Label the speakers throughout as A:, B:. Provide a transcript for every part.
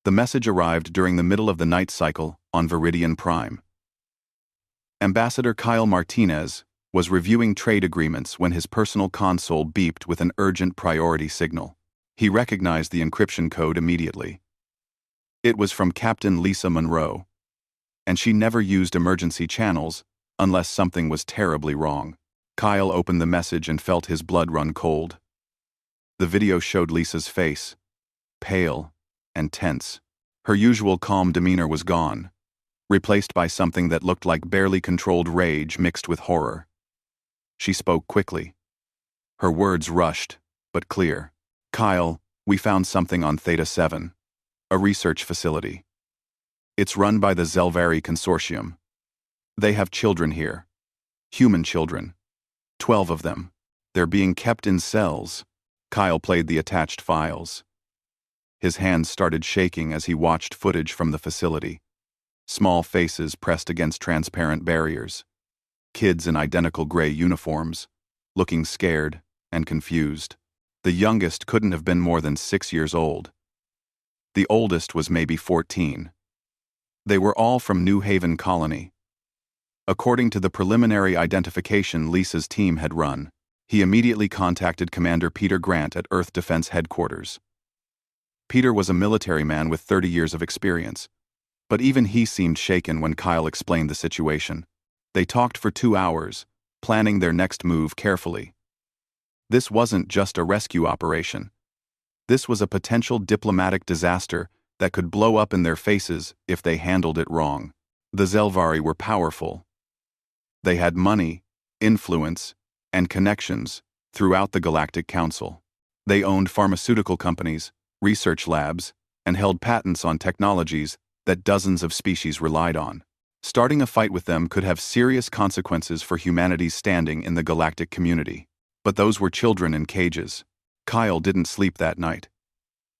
A: The message arrived during the middle of the night cycle on Viridian Prime. Ambassador Kyle Martinez was reviewing trade agreements when his personal console beeped with an urgent priority signal. He recognized the encryption code immediately. It was from Captain Lisa Monroe, and she never used emergency channels unless something was terribly wrong. Kyle opened the message and felt his blood run cold. The video showed Lisa's face, pale and tense. Her usual calm demeanor was gone, replaced by something that looked like barely controlled rage mixed with horror. She spoke quickly. Her words rushed, but clear. "Kyle, we found something on Theta 7, a research facility. It's run by the Zelvari Consortium. They have children here. Human children. 12 of them. They're being kept in cells." Kyle played the attached files. His hands started shaking as he watched footage from the facility. Small faces pressed against transparent barriers. Kids in identical gray uniforms, looking scared and confused. The youngest couldn't have been more than 6 years old. The oldest was maybe 14. They were all from New Haven Colony. According to the preliminary identification Lisa's team had run, he immediately contacted Commander Peter Grant at Earth Defense Headquarters. Peter was a military man with 30 years of experience, but even he seemed shaken when Kyle explained the situation. They talked for 2 hours, planning their next move carefully. This wasn't just a rescue operation. This was a potential diplomatic disaster that could blow up in their faces if they handled it wrong. The Zelvari were powerful. They had money, influence, and connections throughout the Galactic Council. They owned pharmaceutical companies, research labs, and held patents on technologies that dozens of species relied on. Starting a fight with them could have serious consequences for humanity's standing in the galactic community. But those were children in cages. Kyle didn't sleep that night.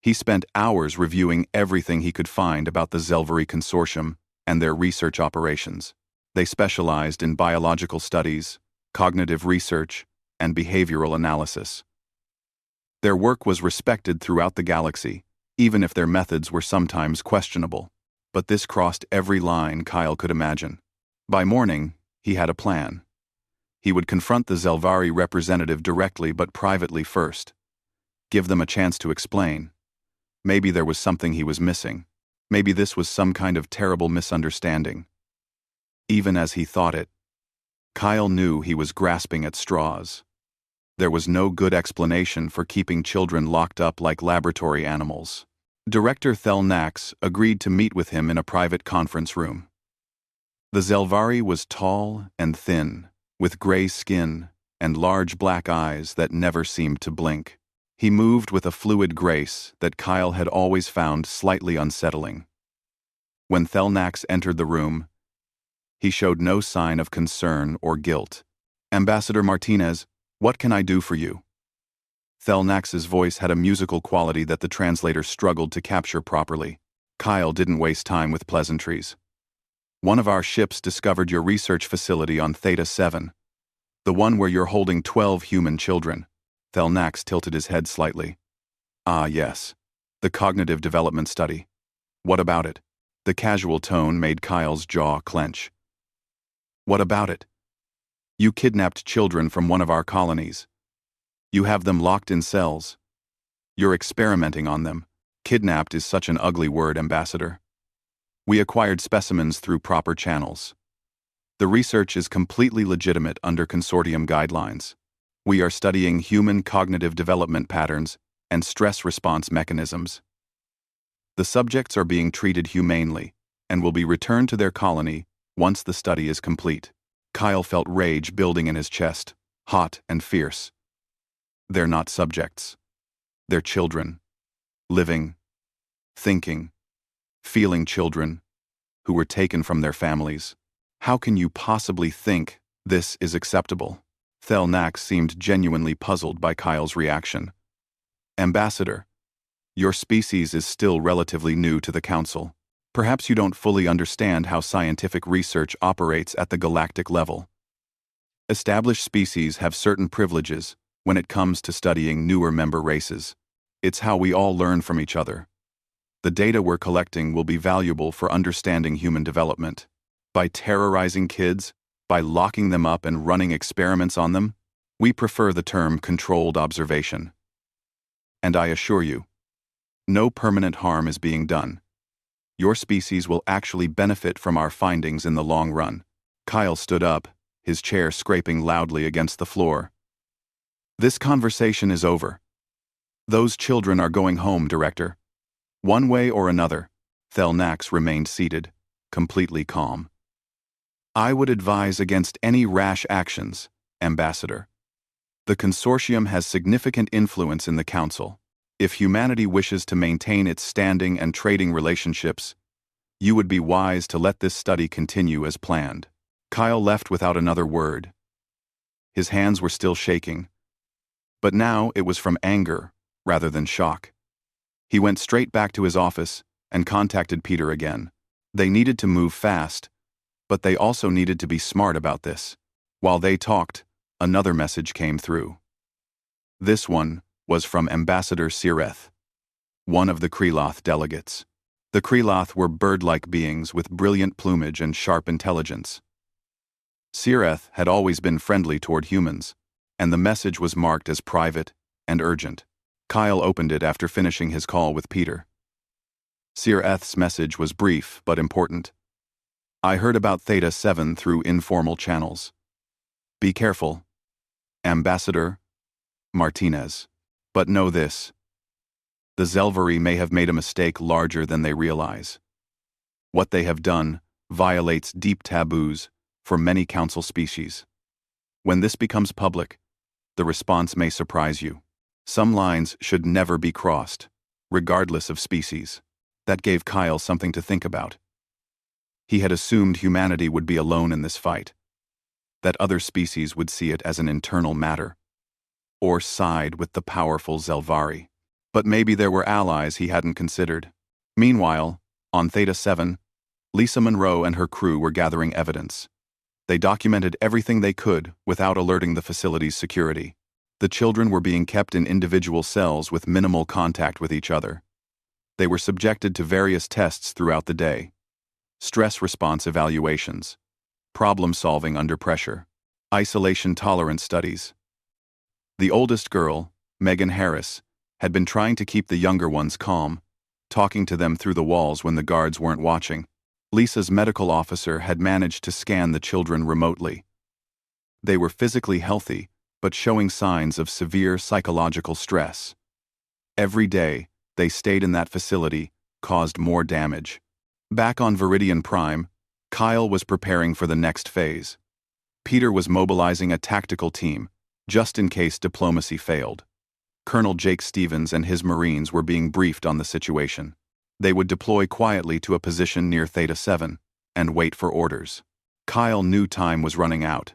A: He spent hours reviewing everything he could find about the Zelvari Consortium and their research operations. They specialized in biological studies, cognitive research, and behavioral analysis. Their work was respected throughout the galaxy, even if their methods were sometimes questionable. But this crossed every line Kyle could imagine. By morning, he had a plan. He would confront the Zelvari representative directly but privately first. Give them a chance to explain. Maybe there was something he was missing. Maybe this was some kind of terrible misunderstanding. Even as he thought it, Kyle knew he was grasping at straws. There was no good explanation for keeping children locked up like laboratory animals. Director Thelnax agreed to meet with him in a private conference room. The Zelvari was tall and thin, with gray skin and large black eyes that never seemed to blink. He moved with a fluid grace that Kyle had always found slightly unsettling. When Thelnax entered the room, he showed no sign of concern or guilt. "Ambassador Martinez, what can I do for you?" Thelnax's voice had a musical quality that the translator struggled to capture properly. Kyle didn't waste time with pleasantries. "One of our ships discovered your research facility on Theta 7, the one where you're holding 12 human children." Thelnax tilted his head slightly. "Ah, yes. The cognitive development study. What about it?" The casual tone made Kyle's jaw clench. "What about it? You kidnapped children from one of our colonies. You have them locked in cells. You're experimenting on them. Kidnapped is such an ugly word, Ambassador. We acquired specimens through proper channels. The research is completely legitimate under consortium guidelines. We are studying human cognitive development patterns and stress response mechanisms. The subjects are being treated humanely and will be returned to their colony once the study is complete." Kyle felt rage building in his chest, hot and fierce. They're not subjects. They're children. Living, thinking, feeling children who were taken from their families. How can you possibly think this is acceptable? Thelnax seemed genuinely puzzled by Kyle's reaction. "Ambassador, your species is still relatively new to the Council. Perhaps you don't fully understand how scientific research operates at the galactic level. Established species have certain privileges when it comes to studying newer member races. It's how we all learn from each other. The data we're collecting will be valuable for understanding human development. By terrorizing kids, by locking them up and running experiments on them, we prefer the term controlled observation. And I assure you, no permanent harm is being done. Your species will actually benefit from our findings in the long run. Kyle stood up, his chair scraping loudly against the floor. This conversation is over. Those children are going home, Director. One way or another. Thelnax remained seated, completely calm. I would advise against any rash actions, Ambassador. The consortium has significant influence in the Council. If humanity wishes to maintain its standing and trading relationships, you would be wise to let this study continue as planned. Kyle left without another word. His hands were still shaking, but now it was from anger rather than shock. He went straight back to his office and contacted Peter again. They needed to move fast, but they also needed to be smart about this. While they talked, another message came through. This one was from Ambassador Sireth, one of the Kreloth delegates. The Kreloth were bird-like beings with brilliant plumage and sharp intelligence. Sireth had always been friendly toward humans, and the message was marked as private and urgent. Kyle opened it after finishing his call with Peter. Sireth's message was brief but important. I heard about Theta 7 through informal channels. Be careful, Ambassador Martinez. But know this. The Zelvari may have made a mistake larger than they realize. What they have done violates deep taboos for many council species. When this becomes public, the response may surprise you. Some lines should never be crossed, regardless of species. That gave Kyle something to think about. He had assumed humanity would be alone in this fight, that other species would see it as an internal matter, or side with the powerful Zelvari. But maybe there were allies he hadn't considered. Meanwhile, on Theta 7, Lisa Monroe and her crew were gathering evidence. They documented everything they could without alerting the facility's security. The children were being kept in individual cells with minimal contact with each other. They were subjected to various tests throughout the day. Stress response evaluations, problem-solving under pressure, isolation tolerance studies. The oldest girl, Megan Harris, had been trying to keep the younger ones calm, talking to them through the walls when the guards weren't watching. Lisa's medical officer had managed to scan the children remotely. They were physically healthy, but showing signs of severe psychological stress. Every day, they stayed in that facility, caused more damage. Back on Viridian Prime, Kyle was preparing for the next phase. Peter was mobilizing a tactical team, just in case diplomacy failed. Colonel Jake Stevens and his Marines were being briefed on the situation. They would deploy quietly to a position near Theta 7 and wait for orders. Kyle knew time was running out.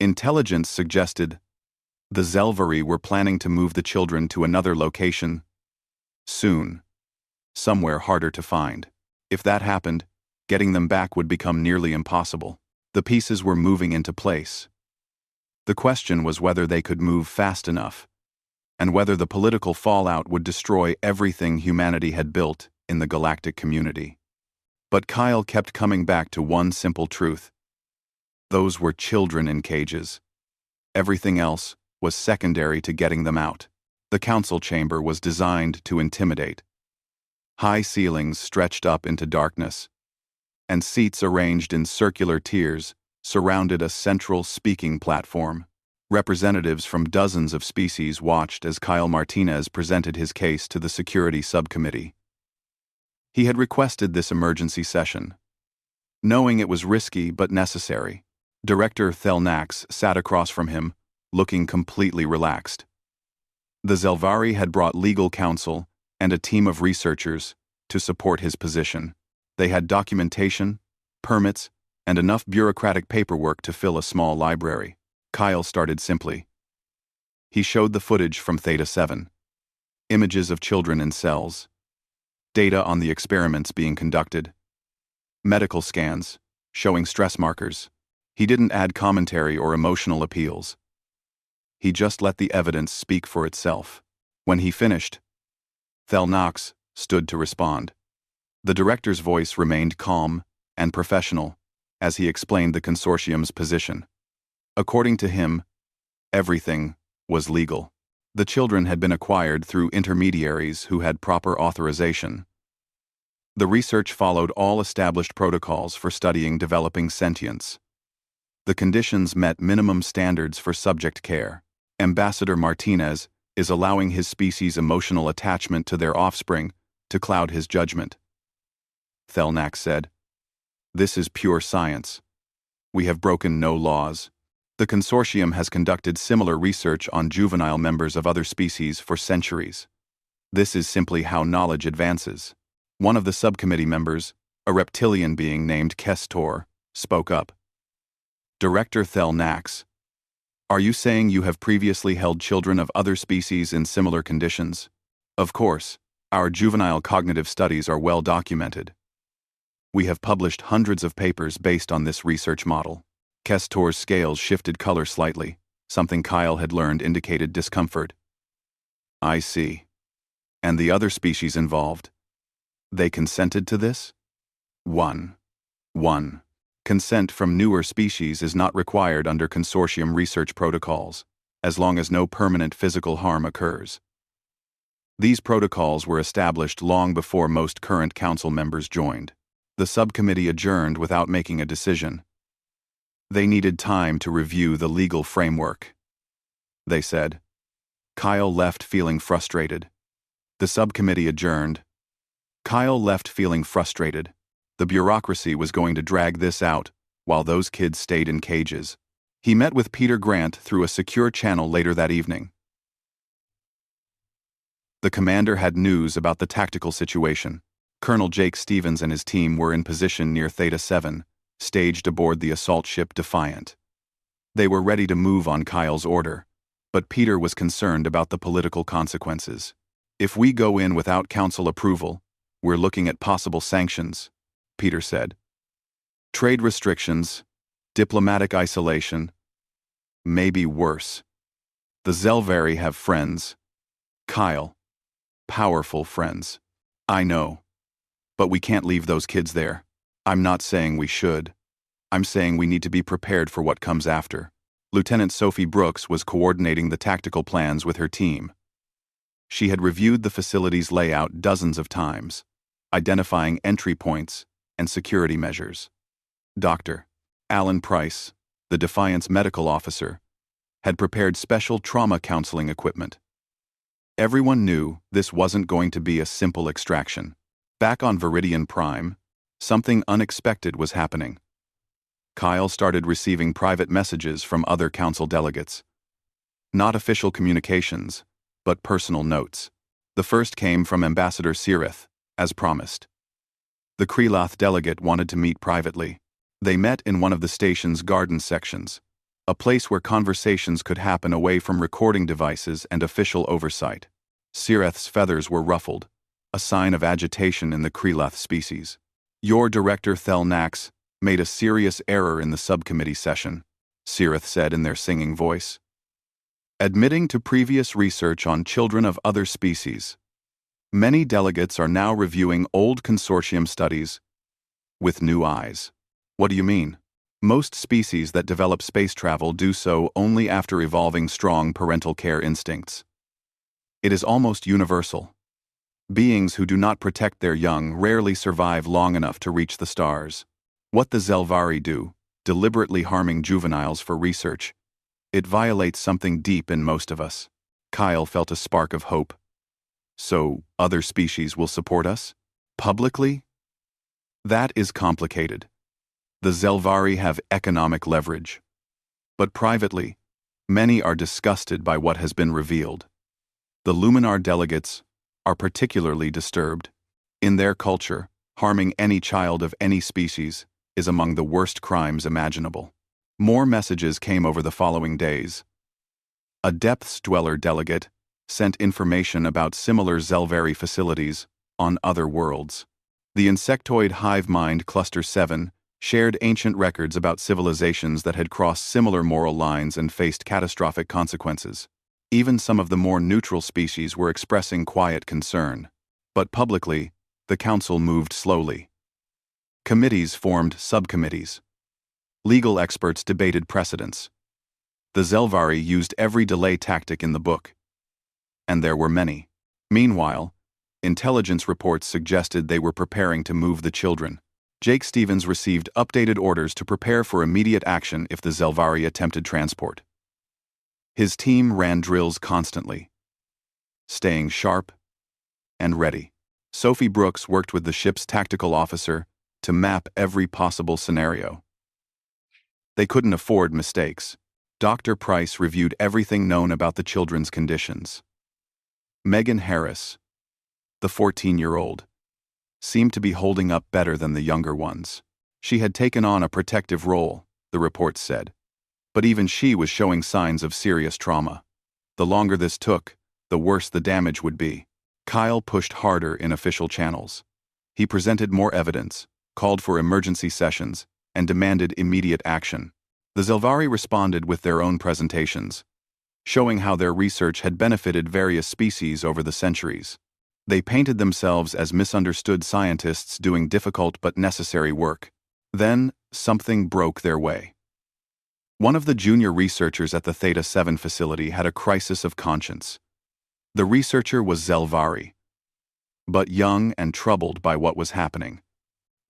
A: Intelligence suggested the Zelvari were planning to move the children to another location soon, somewhere harder to find. If that happened, getting them back would become nearly impossible. The pieces were moving into place. The question was whether they could move fast enough, and whether the political fallout would destroy everything humanity had built in the galactic community. But Kyle kept coming back to one simple truth. Those were children in cages. Everything else was secondary to getting them out. The council chamber was designed to intimidate. High ceilings stretched up into darkness, and seats arranged in circular tiers surrounded a central speaking platform. Representatives from dozens of species watched as Kyle Martinez presented his case to the Security Subcommittee. He had requested this emergency session, knowing it was risky but necessary. Director Thelnax sat across from him, looking completely relaxed. The Zelvari had brought legal counsel and a team of researchers to support his position. They had documentation, permits, and enough bureaucratic paperwork to fill a small library. Kyle started simply. He showed the footage from Theta 7, images of children in cells, data on the experiments being conducted, medical scans showing stress markers. He didn't add commentary or emotional appeals. He just let the evidence speak for itself. When he finished, Thelnax stood to respond. The director's voice remained calm and professional as he explained the consortium's position. According to him, everything was legal. The children had been acquired through intermediaries who had proper authorization. The research followed all established protocols for studying developing sentience. The conditions met minimum standards for subject care. Ambassador Martinez is allowing his species' emotional attachment to their offspring to cloud his judgment. Thelnack said, "This is pure science. We have broken no laws. The consortium has conducted similar research on juvenile members of other species for centuries. This is simply how knowledge advances." One of the subcommittee members, a reptilian being named Kestor, spoke up. "Director Thelnax, are you saying you have previously held children of other species in similar conditions? Of course, our juvenile cognitive studies are well documented. We have published hundreds of papers based on this research model." Kestor's scales shifted color slightly. Something Kyle had learned indicated discomfort. "I see. And the other species involved? They consented to this?" 1. Consent from newer species is not required under consortium research protocols, as long as no permanent physical harm occurs. These protocols were established long before most current council members joined. The subcommittee adjourned without making a decision. They needed time to review the legal framework, they said. Kyle left feeling frustrated. The subcommittee adjourned. Kyle left feeling frustrated. The bureaucracy was going to drag this out, while those kids stayed in cages. He met with Peter Grant through a secure channel later that evening. The commander had news about the tactical situation. Colonel Jake Stevens and his team were in position near Theta 7, staged aboard the assault ship Defiant. They were ready to move on Kyle's order, but Peter was concerned about the political consequences. "If we go in without council approval, we're looking at possible sanctions," Peter said. "Trade restrictions, diplomatic isolation, maybe worse. The Zelvari have friends. Kyle. Powerful friends. I know. But we can't leave those kids there. I'm not saying we should. I'm saying we need to be prepared for what comes after." Lieutenant Sophie Brooks was coordinating the tactical plans with her team. She had reviewed the facility's layout dozens of times, identifying entry points and security measures. Dr. Alan Price, the Defiance medical officer, had prepared special trauma counseling equipment. Everyone knew this wasn't going to be a simple extraction. Back on Viridian Prime, something unexpected was happening. Kyle started receiving private messages from other council delegates. Not official communications, but personal notes. The first came from Ambassador Sirith, as promised. The Kreloth delegate wanted to meet privately. They met in one of the station's garden sections, a place where conversations could happen away from recording devices and official oversight. Sirith's feathers were ruffled, a sign of agitation in the Kreloth species. "Your director Thelnax made a serious error in the subcommittee session," Sirith said in their singing voice. "Admitting to previous research on children of other species. Many delegates are now reviewing old consortium studies with new eyes." "What do you mean?" "Most species that develop space travel do so only after evolving strong parental care instincts. It is almost universal. Beings who do not protect their young rarely survive long enough to reach the stars. What the Zelvari do, deliberately harming juveniles for research, it violates something deep in most of us." Kyle felt a spark of hope. "So, other species will support us? Publicly?" "That is complicated. The Zelvari have economic leverage. But privately, many are disgusted by what has been revealed. The Luminar delegates are particularly disturbed. In their culture, harming any child of any species is among the worst crimes imaginable." More messages came over the following days. A Depths Dweller delegate sent information about similar Zelvari facilities on other worlds. The insectoid hive mind Cluster 7 shared ancient records about civilizations that had crossed similar moral lines and faced catastrophic consequences. Even some of the more neutral species were expressing quiet concern. But publicly, the council moved slowly. Committees formed subcommittees. Legal experts debated precedents. The Zelvari used every delay tactic in the book. And there were many. Meanwhile, intelligence reports suggested they were preparing to move the children. Jake Stevens received updated orders to prepare for immediate action if the Zelvari attempted transport. His team ran drills constantly, staying sharp and ready. Sophie Brooks worked with the ship's tactical officer to map every possible scenario. They couldn't afford mistakes. Dr. Price reviewed everything known about the children's conditions. Megan Harris, the 14-year-old, seemed to be holding up better than the younger ones. She had taken on a protective role, the reports said. But even she was showing signs of serious trauma. The longer this took, the worse the damage would be. Kyle pushed harder in official channels. He presented more evidence, called for emergency sessions, and demanded immediate action. The Zelvari responded with their own presentations, showing how their research had benefited various species over the centuries. They painted themselves as misunderstood scientists doing difficult but necessary work. Then, something broke their way. One of the junior researchers at the Theta 7 facility had a crisis of conscience. The researcher was Zelvari, but young and troubled by what was happening.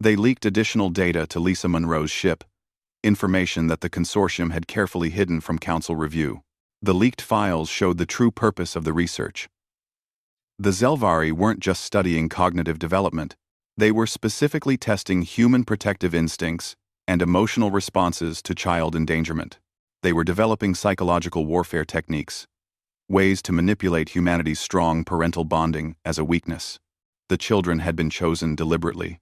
A: They leaked additional data to Lisa Monroe's ship, information that the consortium had carefully hidden from council review. The leaked files showed the true purpose of the research. The Zelvari weren't just studying cognitive development, they were specifically testing human protective instincts and emotional responses to child endangerment. They were developing psychological warfare techniques, ways to manipulate humanity's strong parental bonding as a weakness. The children had been chosen deliberately,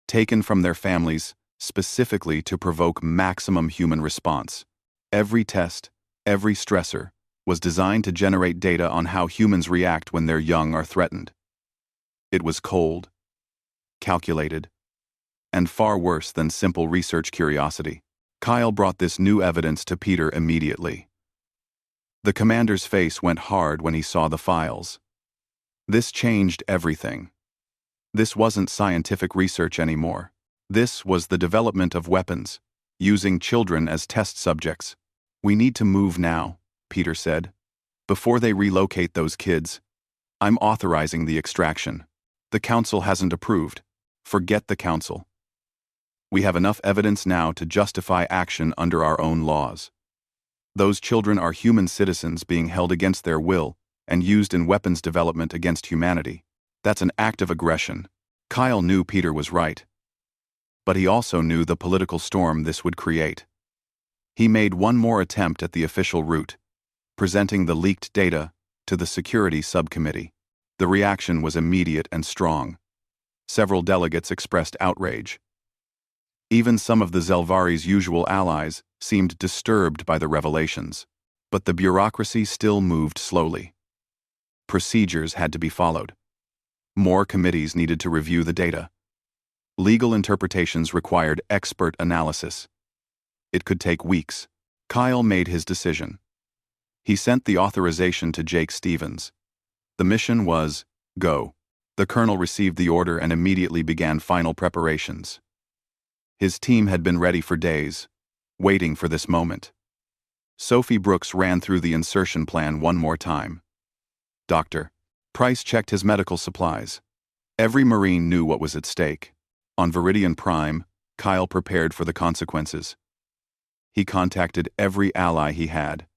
A: taken from their families specifically to provoke maximum human response. Every test, every stressor, was designed to generate data on how humans react when their young are threatened. It was cold, calculated, and far worse than simple research curiosity. Kyle brought this new evidence to Peter immediately. The commander's face went hard when he saw the files. This changed everything. This wasn't scientific research anymore. This was the development of weapons, using children as test subjects. "We need to move now," Peter said. "Before they relocate those kids. I'm authorizing the extraction. The council hasn't approved. Forget the council. We have enough evidence now to justify action under our own laws. Those children are human citizens being held against their will and used in weapons development against humanity. That's an act of aggression." Kyle knew Peter was right. But he also knew the political storm this would create. He made one more attempt at the official route, presenting the leaked data to the Security Subcommittee. The reaction was immediate and strong. Several delegates expressed outrage. Even some of the Zelvari's usual allies seemed disturbed by the revelations, but the bureaucracy still moved slowly. Procedures had to be followed. More committees needed to review the data. Legal interpretations required expert analysis. It could take weeks. Kyle made his decision. He sent the authorization to Jake Stevens. The mission was, go. The colonel received the order and immediately began final preparations. His team had been ready for days, waiting for this moment. Sophie Brooks ran through the insertion plan one more time. Dr. Price checked his medical supplies. Every Marine knew what was at stake. On Viridian Prime, Kyle prepared for the consequences. He contacted every ally he had,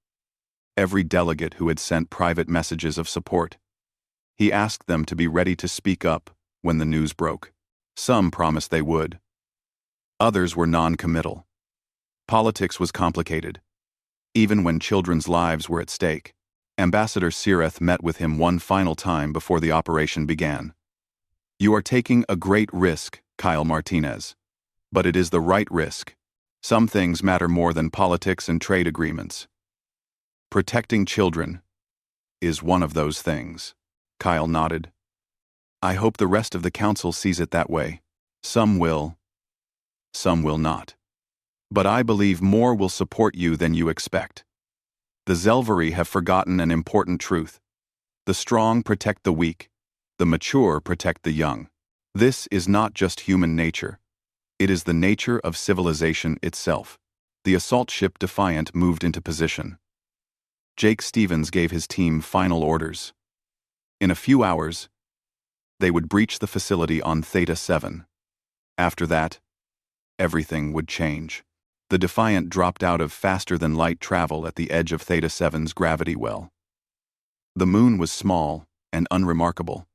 A: every delegate who had sent private messages of support. He asked them to be ready to speak up when the news broke. Some promised they would. Others were non-committal. Politics was complicated, even when children's lives were at stake. Ambassador Sireth met with him one final time before the operation began. "You are taking a great risk, Kyle Martinez. But it is the right risk. Some things matter more than politics and trade agreements. Protecting children is one of those things." Kyle nodded. "I hope the rest of the council sees it that way. Some will not. But I believe more will support you than you expect. The Zelvari have forgotten an important truth. The strong protect the weak. The mature protect the young. This is not just human nature. It is the nature of civilization itself. The assault ship Defiant moved into position. Jake Stevens gave his team final orders. In a few hours, they would breach the facility on Theta 7. After that, everything would change. The Defiant dropped out of faster-than-light travel at the edge of Theta 7's gravity well. The moon was small and unremarkable,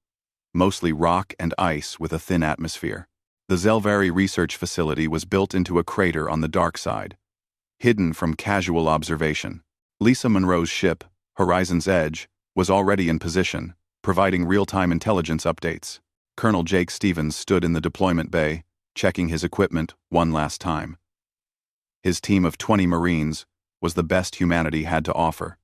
A: mostly rock and ice with a thin atmosphere. The Zelvari research facility was built into a crater on the dark side, hidden from casual observation. Lisa Monroe's ship, Horizon's Edge, was already in position, providing real-time intelligence updates. Colonel Jake Stevens stood in the deployment bay, checking his equipment one last time. His team of 20 Marines was the best humanity had to offer.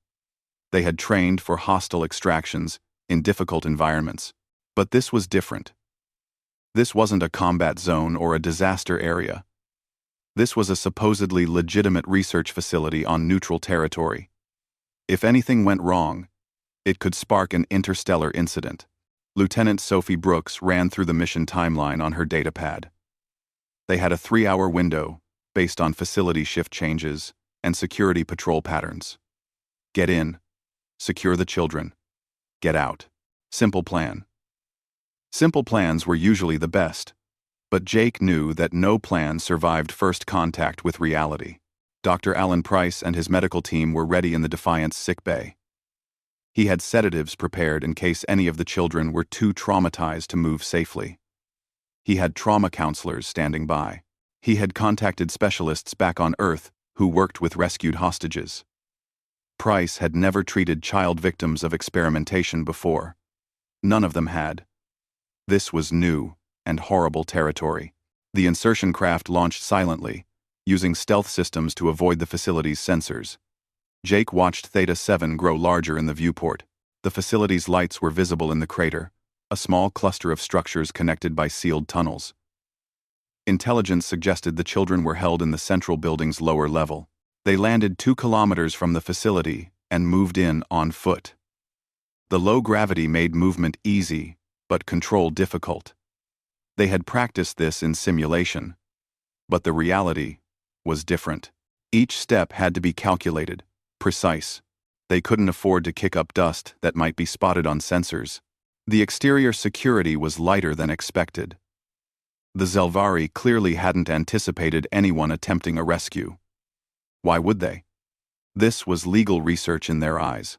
A: They had trained for hostile extractions in difficult environments. But this was different. This wasn't a combat zone or a disaster area. This was a supposedly legitimate research facility on neutral territory. If anything went wrong, it could spark an interstellar incident. Lieutenant Sophie Brooks ran through the mission timeline on her datapad. They had a 3-hour window based on facility shift changes and security patrol patterns. Get in, secure the children, get out. Simple plan. Simple plans were usually the best, but Jake knew that no plan survived first contact with reality. Dr. Alan Price and his medical team were ready in the Defiant's sick bay. He had sedatives prepared in case any of the children were too traumatized to move safely. He had trauma counselors standing by. He had contacted specialists back on Earth who worked with rescued hostages. Price had never treated child victims of experimentation before. None of them had. This was new and horrible territory. The insertion craft launched silently, using stealth systems to avoid the facility's sensors. Jake watched Theta 7 grow larger in the viewport. The facility's lights were visible in the crater, a small cluster of structures connected by sealed tunnels. Intelligence suggested the children were held in the central building's lower level. They landed 2 kilometers from the facility and moved in on foot. The low gravity made movement easy, but control difficult. They had practiced this in simulation, but the reality was different. Each step had to be calculated, precise. They couldn't afford to kick up dust that might be spotted on sensors. The exterior security was lighter than expected. The Zelvari clearly hadn't anticipated anyone attempting a rescue. Why would they? This was legal research in their eyes.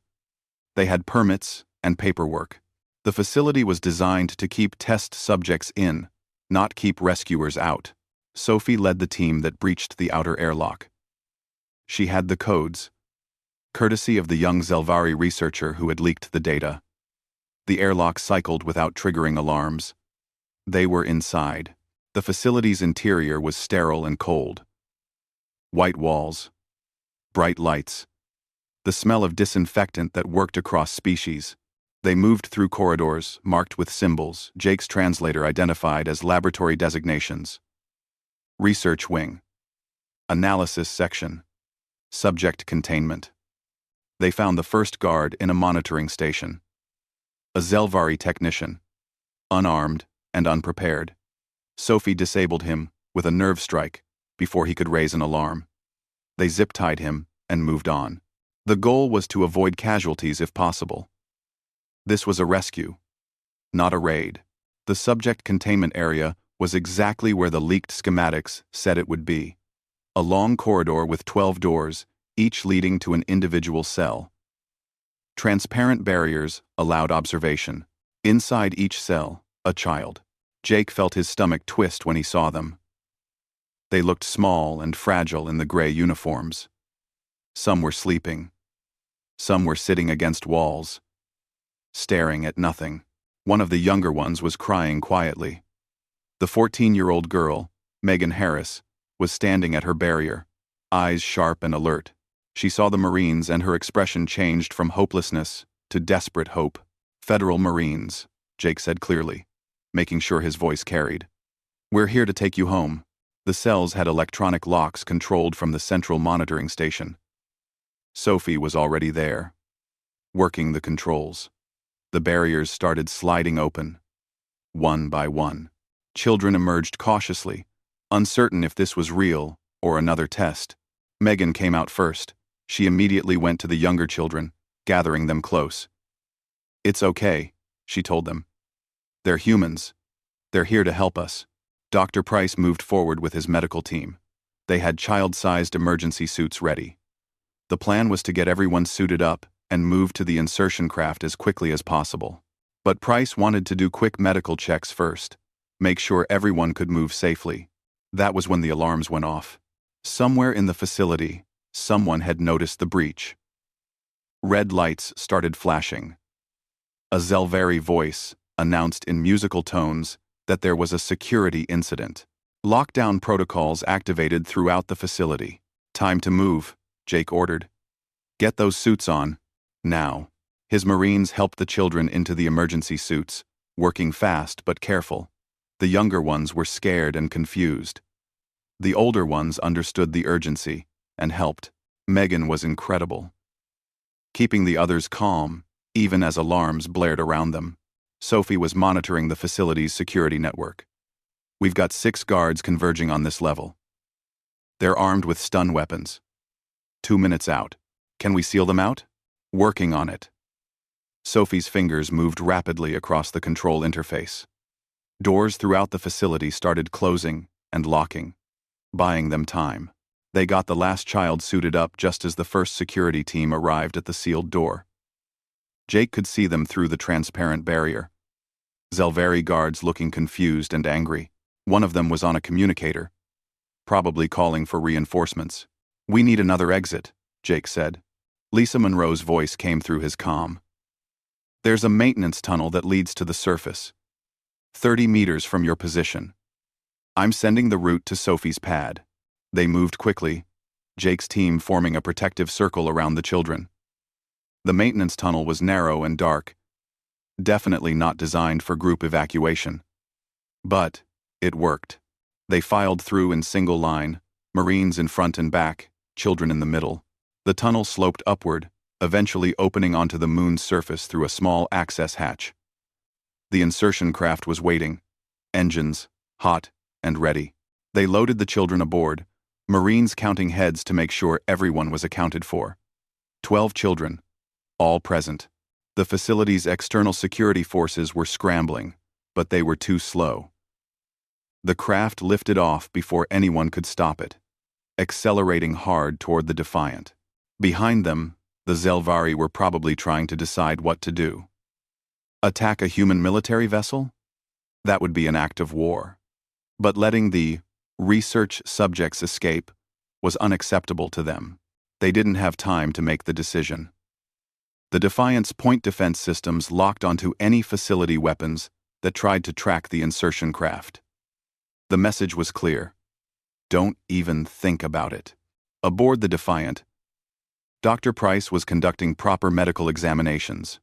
A: They had permits and paperwork. The facility was designed to keep test subjects in, not keep rescuers out. Sophie led the team that breached the outer airlock. She had the codes, courtesy of the young Zelvari researcher who had leaked the data. The airlock cycled without triggering alarms. They were inside. The facility's interior was sterile and cold. White walls, bright lights, the smell of disinfectant that worked across species. They moved through corridors marked with symbols Jake's translator identified as laboratory designations. Research wing. Analysis section. Subject containment. They found the first guard in a monitoring station. A Zelvari technician, unarmed and unprepared. Sophie disabled him with a nerve strike before he could raise an alarm. They zip-tied him and moved on. The goal was to avoid casualties if possible. This was a rescue, not a raid. The subject containment area was exactly where the leaked schematics said it would be. A long corridor with 12 doors, each leading to an individual cell. Transparent barriers allowed observation. Inside each cell, a child. Jake felt his stomach twist when he saw them. They looked small and fragile in the gray uniforms. Some were sleeping. Some were sitting against walls, staring at nothing. One of the younger ones was crying quietly. The 14-year-old girl, Megan Harris, was standing at her barrier, eyes sharp and alert. She saw the Marines and her expression changed from hopelessness to desperate hope. "Federal Marines," Jake said clearly, making sure his voice carried. "We're here to take you home." The cells had electronic locks controlled from the central monitoring station. Sophie was already there, working the controls. The barriers started sliding open. One by one, children emerged cautiously, uncertain if this was real or another test. Megan came out first. She immediately went to the younger children, gathering them close. "It's okay," she told them. "They're humans. They're here to help us." Dr. Price moved forward with his medical team. They had child-sized emergency suits ready. The plan was to get everyone suited up and move to the insertion craft as quickly as possible. But Price wanted to do quick medical checks first, make sure everyone could move safely. That was when the alarms went off. Somewhere in the facility, someone had noticed the breach. Red lights started flashing. A Zelvari voice announced in musical tones that there was a security incident. Lockdown protocols activated throughout the facility. "Time to move," Jake ordered. "Get those suits on. Now." His Marines helped the children into the emergency suits, working fast but careful. The younger ones were scared and confused. The older ones understood the urgency and helped. Megan was incredible, keeping the others calm, even as alarms blared around them. Sophie was monitoring the facility's security network. "We've got 6 guards converging on this level. They're armed with stun weapons. 2 minutes out. Can we seal them out?" "Working on it." Sophie's fingers moved rapidly across the control interface. Doors throughout the facility started closing and locking, buying them time. They got the last child suited up just as the first security team arrived at the sealed door. Jake could see them through the transparent barrier. Zelvari guards looking confused and angry. One of them was on a communicator, probably calling for reinforcements. "We need another exit," Jake said. Lisa Monroe's voice came through his comm. "There's a maintenance tunnel that leads to the surface, 30 meters from your position. I'm sending the route to Sophie's pad." They moved quickly, Jake's team forming a protective circle around the children. The maintenance tunnel was narrow and dark, definitely not designed for group evacuation. But it worked. They filed through in single line, Marines in front and back, children in the middle. The tunnel sloped upward, eventually opening onto the moon's surface through a small access hatch. The insertion craft was waiting, engines hot and ready. They loaded the children aboard, Marines counting heads to make sure everyone was accounted for. 12 children, all present. The facility's external security forces were scrambling, but they were too slow. The craft lifted off before anyone could stop it, accelerating hard toward the Defiant. Behind them, the Zelvari were probably trying to decide what to do. Attack a human military vessel? That would be an act of war. But letting the research subjects escape was unacceptable to them. They didn't have time to make the decision. The Defiant's point defense systems locked onto any facility weapons that tried to track the insertion craft. The message was clear. Don't even think about it. Aboard the Defiant, Dr. Price was conducting proper medical examinations.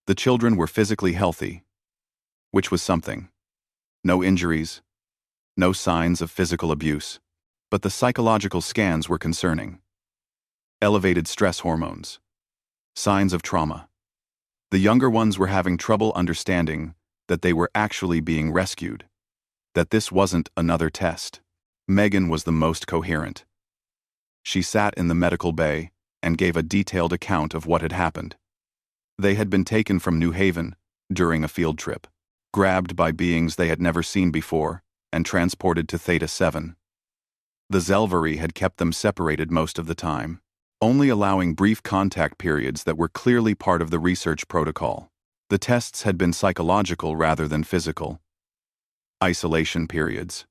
A: The children were physically healthy, which was something. No injuries, no signs of physical abuse, but the psychological scans were concerning. Elevated stress hormones, signs of trauma. The younger ones were having trouble understanding that they were actually being rescued, that this wasn't another test. Megan was the most coherent. She sat in the medical bay and gave a detailed account of what had happened. They had been taken from New Haven during a field trip, grabbed by beings they had never seen before, and transported to Theta 7. The Zelvari had kept them separated most of the time, only allowing brief contact periods that were clearly part of the research protocol. The tests had been psychological rather than physical. Isolation periods.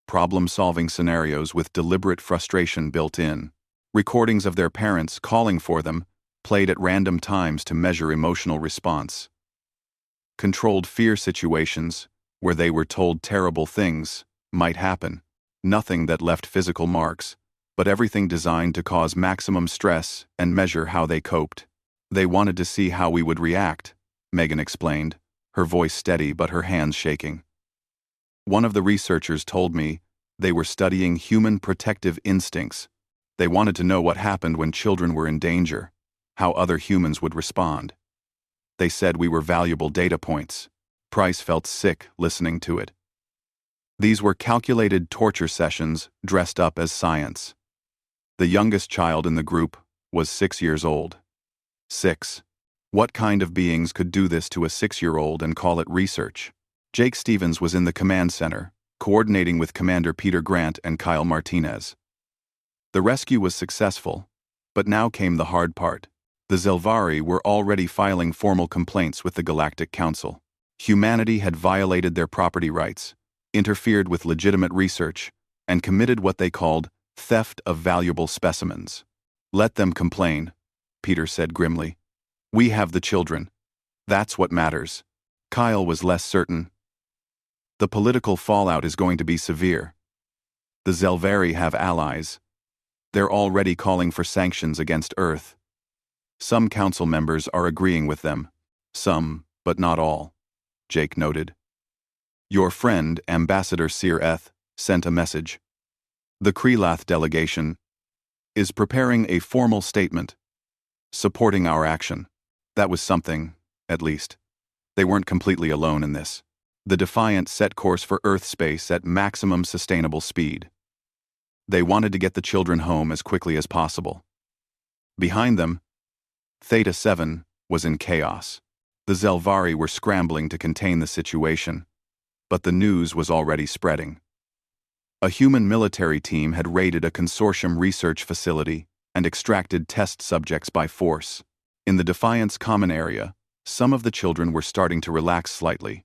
A: Problem-solving scenarios with deliberate frustration built in. Recordings of their parents calling for them, played at random times to measure emotional response. Controlled fear situations, where they were told terrible things might happen. Nothing that left physical marks, but everything designed to cause maximum stress and measure how they coped. They wanted to see how we would react, Megan explained, her voice steady but her hands shaking. One of the researchers told me they were studying human protective instincts. They wanted to know what happened when children were in danger, how other humans would respond. They said we were valuable data points. Price felt sick listening to it. These were calculated torture sessions dressed up as science. The youngest child in the group was 6 years old. 6. What kind of beings could do this to a 6-year-old and call it research? Jake Stevens was in the command center, coordinating with Commander Peter Grant and Kyle Martinez. The rescue was successful, but now came the hard part. The Zelvari were already filing formal complaints with the Galactic Council. Humanity had violated their property rights, interfered with legitimate research, and committed what they called theft of valuable specimens. Let them complain, Peter said grimly. We have the children. That's what matters. Kyle was less certain. The political fallout is going to be severe. The Zelvari have allies. They're already calling for sanctions against Earth. Some council members are agreeing with them. Some, but not all, Jake noted. Your friend, Ambassador Sir Eth, sent a message. The Krelath delegation is preparing a formal statement, supporting our action. That was something, at least. They weren't completely alone in this. The Defiant set course for Earth space at maximum sustainable speed. They wanted to get the children home as quickly as possible. Behind them, Theta 7 was in chaos. The Zelvari were scrambling to contain the situation, but the news was already spreading. A human military team had raided a consortium research facility and extracted test subjects by force. In the Defiant's common area, some of the children were starting to relax slightly.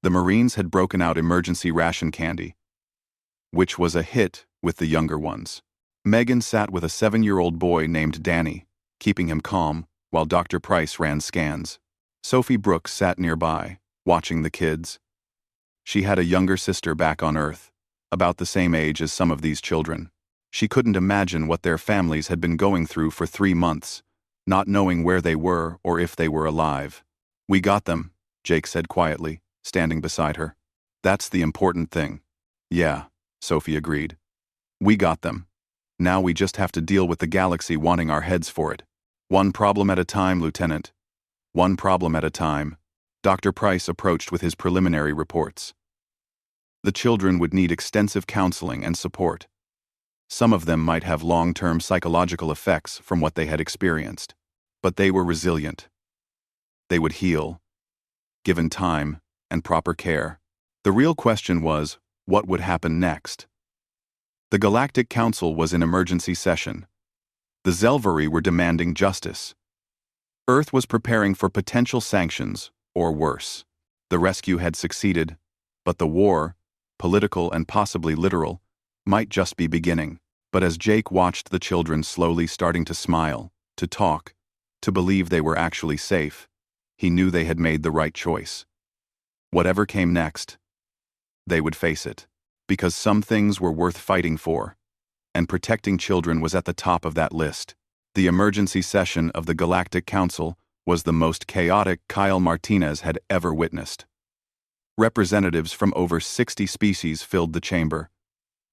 A: The Marines had broken out emergency ration candy, which was a hit with the younger ones. Megan sat with a 7-year-old boy named Danny, keeping him calm while Dr. Price ran scans. Sophie Brooks sat nearby, watching the kids. She had a younger sister back on Earth, about the same age as some of these children. She couldn't imagine what their families had been going through for 3 months, not knowing where they were or if they were alive. We got them, Jake said quietly, standing beside her. That's the important thing. Yeah, Sophie agreed. We got them. Now we just have to deal with the galaxy wanting our heads for it. One problem at a time, Lieutenant. One problem at a time. Dr. Price approached with his preliminary reports. The children would need extensive counseling and support. Some of them might have long-term psychological effects from what they had experienced, but they were resilient. They would heal, given time and proper care. The real question was, what would happen next? The Galactic Council was in emergency session. The Zelvari were demanding justice. Earth was preparing for potential sanctions, or worse. The rescue had succeeded, but the war, political and possibly literal, might just be beginning. But as Jake watched the children slowly starting to smile, to talk, to believe they were actually safe, he knew they had made the right choice. Whatever came next, they would face it, because some things were worth fighting for, and protecting children was at the top of that list. The emergency session of the Galactic Council was the most chaotic Kyle Martinez had ever witnessed. Representatives from over 60 species filled the chamber,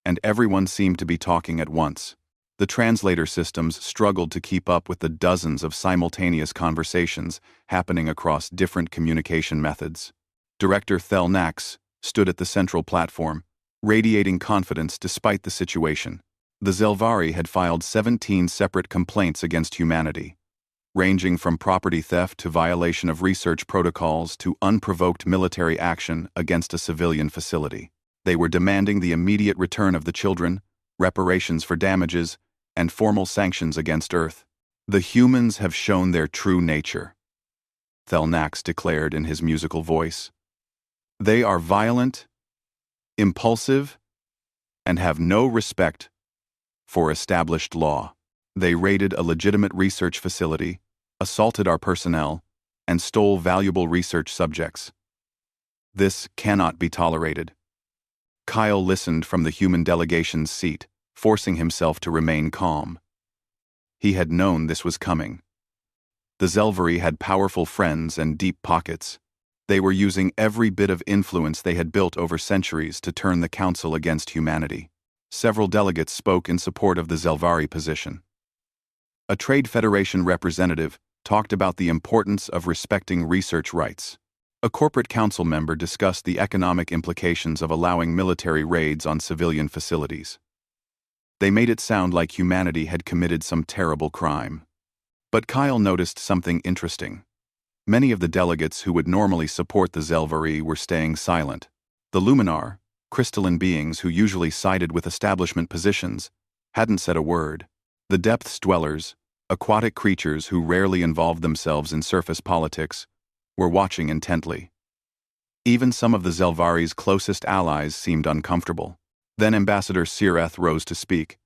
A: and everyone seemed to be talking at once. The translator systems struggled to keep up with the dozens of simultaneous conversations happening across different communication methods. Director Thel Nax stood at the central platform, radiating confidence despite the situation. The Zelvari had filed 17 separate complaints against humanity, ranging from property theft to violation of research protocols to unprovoked military action against a civilian facility. They were demanding the immediate return of the children, reparations for damages, and formal sanctions against Earth. The humans have shown their true nature, Thelnax declared in his musical voice. They are violent, impulsive, and have no respect for established law. They raided a legitimate research facility, assaulted our personnel, and stole valuable research subjects. This cannot be tolerated. Kyle listened from the human delegation's seat, forcing himself to remain calm. He had known this was coming. The Zelvari had powerful friends and deep pockets. They were using every bit of influence they had built over centuries to turn the Council against humanity. Several delegates spoke in support of the Zelvari position. A Trade Federation representative talked about the importance of respecting research rights. A corporate council member discussed the economic implications of allowing military raids on civilian facilities. They made it sound like humanity had committed some terrible crime. But Kyle noticed something interesting. Many of the delegates who would normally support the Zelvari were staying silent. The Luminar, crystalline beings who usually sided with establishment positions, hadn't said a word. The Depths dwellers, aquatic creatures who rarely involved themselves in surface politics, were watching intently. Even some of the Zelvari's closest allies seemed uncomfortable. Then Ambassador Sireth rose to speak.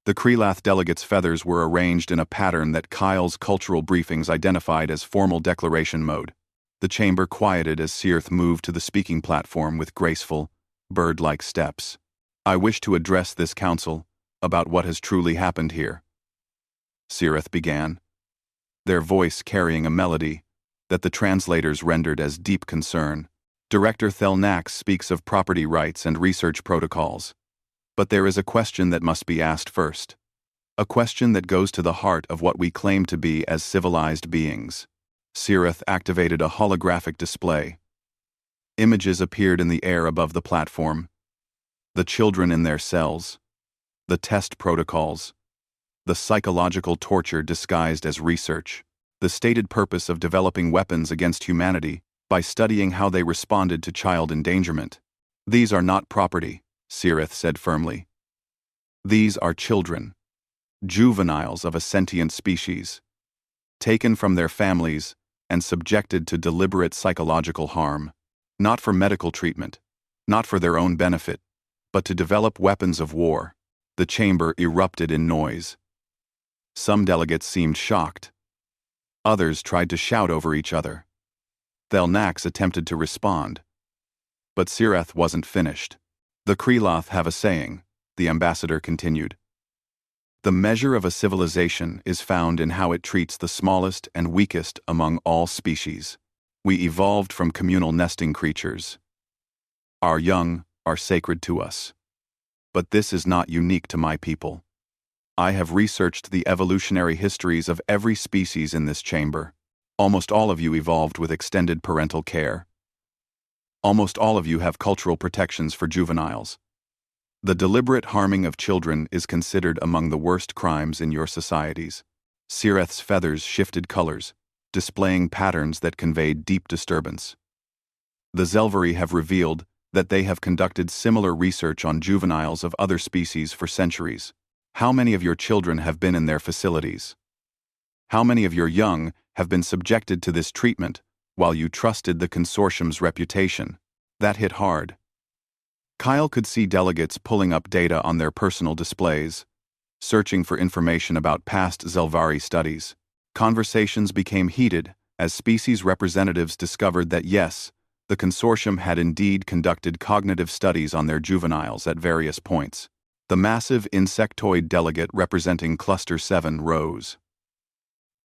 A: The Kreelath delegates' feathers were arranged in a pattern that Kyle's cultural briefings identified as formal declaration mode. The chamber quieted as Sireth moved to the speaking platform with graceful, bird-like steps. "I wish to address this council about what has truly happened here," Sireth began, their voice carrying a melody that the translators rendered as deep concern. Director Thelnax speaks of property rights and research protocols. But there is a question that must be asked first. A question that goes to the heart of what we claim to be as civilized beings. Sireth activated a holographic display. Images appeared in the air above the platform. The children in their cells. The test protocols. The psychological torture disguised as research. The stated purpose of developing weapons against humanity by studying how they responded to child endangerment. "These are not property," Sireth said firmly. "These are children, juveniles of a sentient species, taken from their families and subjected to deliberate psychological harm, not for medical treatment, not for their own benefit, but to develop weapons of war." The chamber erupted in noise. Some delegates seemed shocked. Others tried to shout over each other. Thelnax attempted to respond. But Sireth wasn't finished. "The Kreelath have a saying," the ambassador continued. "The measure of a civilization is found in how it treats the smallest and weakest among all species. We evolved from communal nesting creatures. Our young are sacred to us. But this is not unique to my people. I have researched the evolutionary histories of every species in this chamber. Almost all of you evolved with extended parental care. Almost all of you have cultural protections for juveniles. The deliberate harming of children is considered among the worst crimes in your societies." Sireth's feathers shifted colors, displaying patterns that conveyed deep disturbance. "The Zelvari have revealed that they have conducted similar research on juveniles of other species for centuries. How many of your children have been in their facilities? How many of your young have been subjected to this treatment while you trusted the consortium's reputation?" That hit hard. Kyle could see delegates pulling up data on their personal displays, searching for information about past Zelvari studies. Conversations became heated as species representatives discovered that yes, the consortium had indeed conducted cognitive studies on their juveniles at various points. The massive insectoid delegate representing Cluster 7 rose.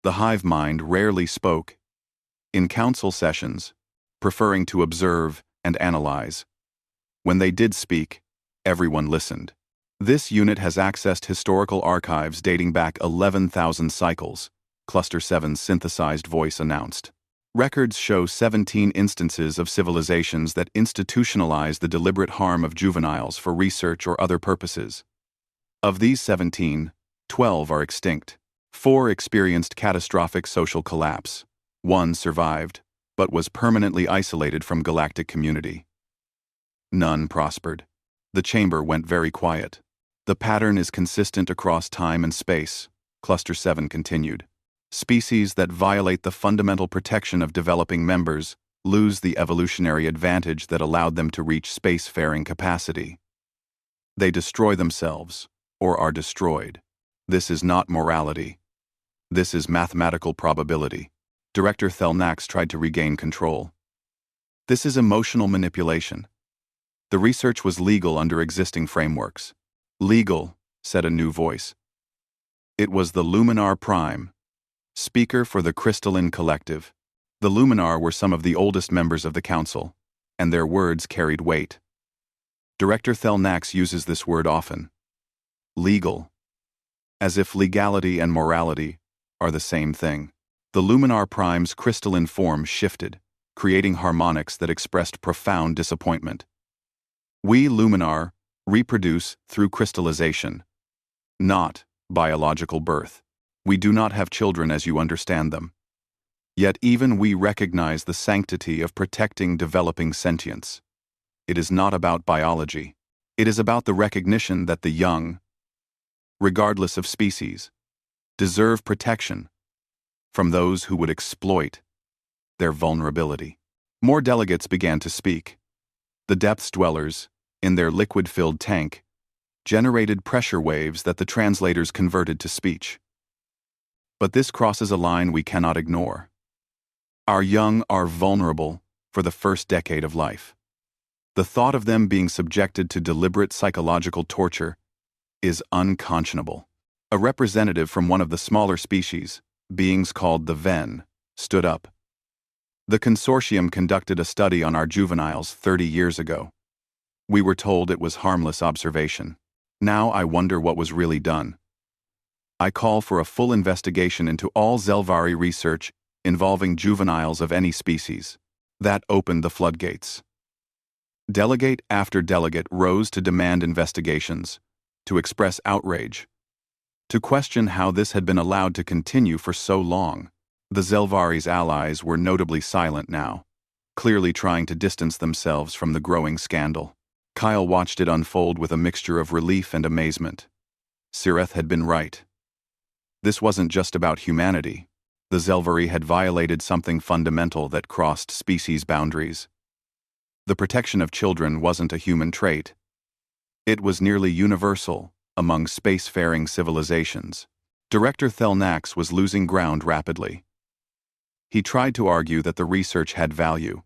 A: The hive mind rarely spoke. In council sessions, preferring to observe and analyze. When they did speak, everyone listened. "This unit has accessed historical archives dating back 11,000 cycles," Cluster 7's synthesized voice announced. "Records show 17 instances of civilizations that institutionalize the deliberate harm of juveniles for research or other purposes. Of these 17, 12 are extinct. 4 experienced catastrophic social collapse. 1 survived, but was permanently isolated from galactic community. None prospered. The chamber went very quiet. The pattern is consistent across time and space," Cluster 7 continued. "Species that violate the fundamental protection of developing members lose the evolutionary advantage that allowed them to reach spacefaring capacity. They destroy themselves, or are destroyed. This is not morality. This is mathematical probability." Director Thelnax tried to regain control. "This is emotional manipulation. The research was legal under existing frameworks." "Legal," said a new voice. It was the Luminar Prime, speaker for the Crystalline Collective. The Luminar were some of the oldest members of the council, and their words carried weight. Director Thelnax uses this word often. Legal. As if legality and morality are the same thing. The Luminar Prime's crystalline form shifted, creating harmonics that expressed profound disappointment. We Luminar reproduce through crystallization, not biological birth. We do not have children as you understand them. Yet even we recognize the sanctity of protecting developing sentience. It is not about biology. It is about the recognition that the young, regardless of species, deserve protection from those who would exploit their vulnerability. More delegates began to speak. The depths dwellers, in their liquid-filled tank, generated pressure waves that the translators converted to speech. But this crosses a line we cannot ignore. Our young are vulnerable for the first decade of life. The thought of them being subjected to deliberate psychological torture is unconscionable. A representative from one of the smaller species, beings called the Ven, stood up. The consortium conducted a study on our juveniles 30 years ago. We were told it was harmless observation. Now I wonder what was really done. I call for a full investigation into all Zelvari research involving juveniles of any species. That opened the floodgates. Delegate after delegate rose to demand investigations, to express outrage, to question how this had been allowed to continue for so long. The Zelvari's allies were notably silent now, clearly trying to distance themselves from the growing scandal. Kyle watched it unfold with a mixture of relief and amazement. Sireth had been right. This wasn't just about humanity. The Zelvari had violated something fundamental that crossed species boundaries. The protection of children wasn't a human trait. It was nearly universal among spacefaring civilizations. Director Thelnax was losing ground rapidly. He tried to argue that the research had value,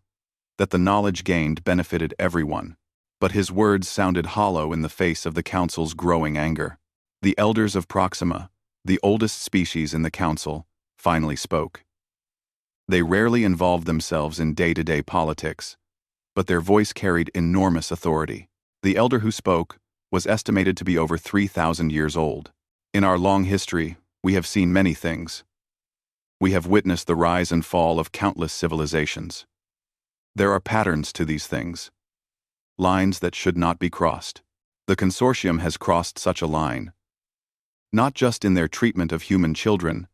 A: that the knowledge gained benefited everyone, but his words sounded hollow in the face of the Council's growing anger. The elders of Proxima, the oldest species in the Council, finally spoke. They rarely involved themselves in day-to-day politics, but their voice carried enormous authority. The elder who spoke was estimated to be over 3,000 years old. In our long history, we have seen many things. We have witnessed the rise and fall of countless civilizations. There are patterns to these things. Lines that should not be crossed. The consortium has crossed such a line. Not just in their treatment of human children,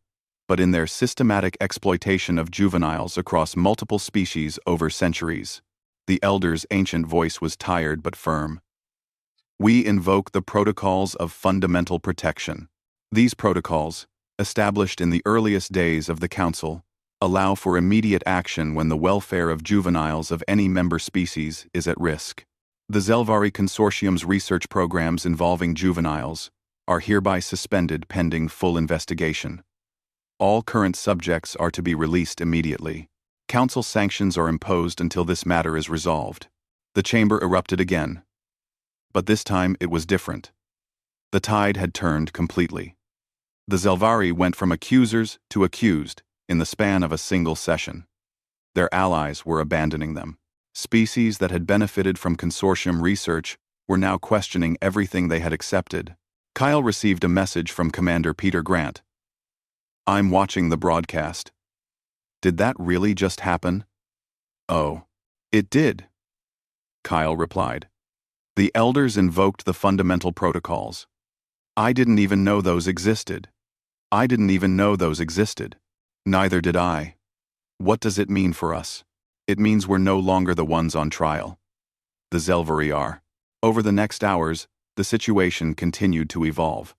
A: but in their systematic exploitation of juveniles across multiple species over centuries. The elder's ancient voice was tired but firm. We invoke the protocols of fundamental protection. These protocols, established in the earliest days of the Council, allow for immediate action when the welfare of juveniles of any member species is at risk. The Zelvari Consortium's research programs involving juveniles are hereby suspended pending full investigation. All current subjects are to be released immediately. Council sanctions are imposed until this matter is resolved. The chamber erupted again. But this time it was different. The tide had turned completely. The Zelvari went from accusers to accused in the span of a single session. Their allies were abandoning them. Species that had benefited from consortium research were now questioning everything they had accepted. Kyle received a message from Commander Peter Grant. "I'm watching the broadcast. Did that really just happen?" "Oh, it did," Kyle replied. "The elders invoked the fundamental protocols. I didn't even know those existed. Neither did I. What does it mean for us? It means we're no longer the ones on trial. The Zelvari are." Over the next hours, the situation continued to evolve.